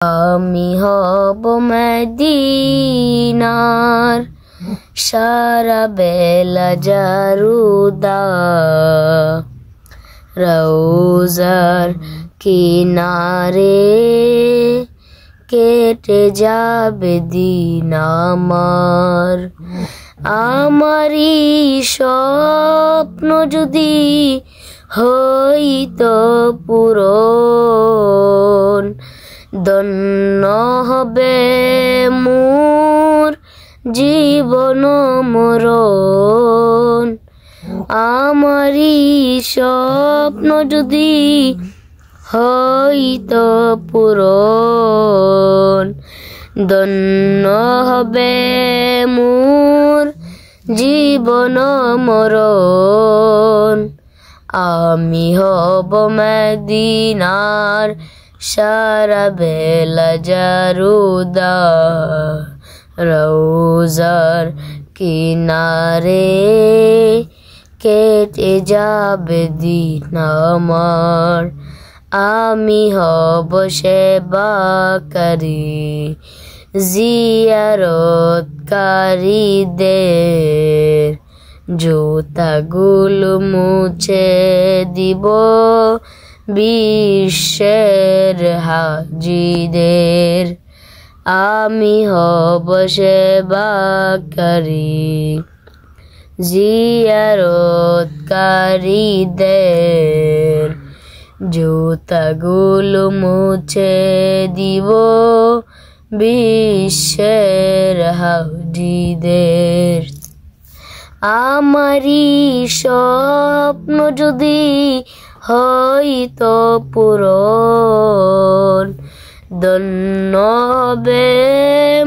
আমি হব মদিনার সারা বেলা জারুদার, রওজার কিনারে কেটে যাবে দিন আমার। আমারই স্বপ্ন যদি হইতো পূরণ, ধন্য হবে মোর জীবন মরণ। আমারই স্বপ্ন যদি হইতো পূরণ, ধন্য হবে মোর জীবন মরণ। আমি হব মদিনার সারা বেলা জারুদার, রওজার কিনারে কেটে যাবে দিন আমার। আমি হব সেবাকারী জিয়ারতকারীদের, জুতাগুলো মুছে দিব বিশ্বের হাজিদের। আমি হব সেবাকারী জিয়ারতকারীদের, জুতাগুলো মুছে দিব বিশ্বের হাজিদের। আমারই স্বপ্ন যদি হইতো পূরণ, ধন্য হবে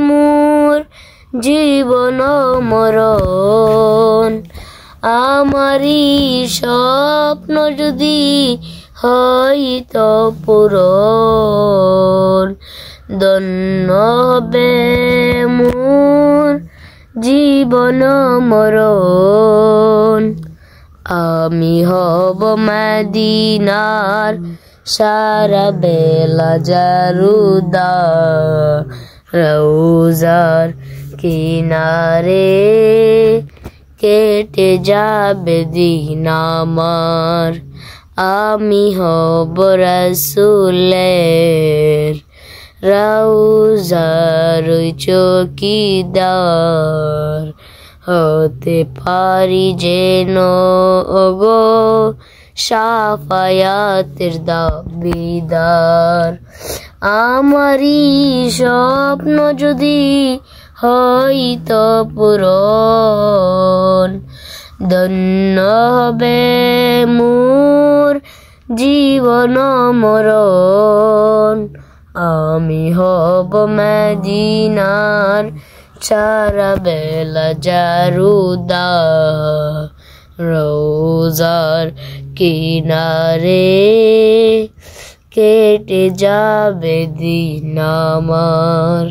মোর জীবন মরণ। আমারই স্বপ্ন যদি হইতো পূরণ, ধন্য হবে মোর জীবন মরণ। আমি হব মদিনার সারা বেলা জারুদার, রওজার কিনারে কেটে যাবে দিন আমার। আমি হব রাসূলের রওজার চৌকিদার, হতে পারি যেন ওগো শাফায়াতের দাবিদার। আমারই স্বপ্ন যদি হইতো পূরণ, ধন্য হবে মোর জীবন মরণ। আমি হব মদিনার সারা বেলা জারুদার, রওজার কিনারে কেটে যাবে দিন আমার।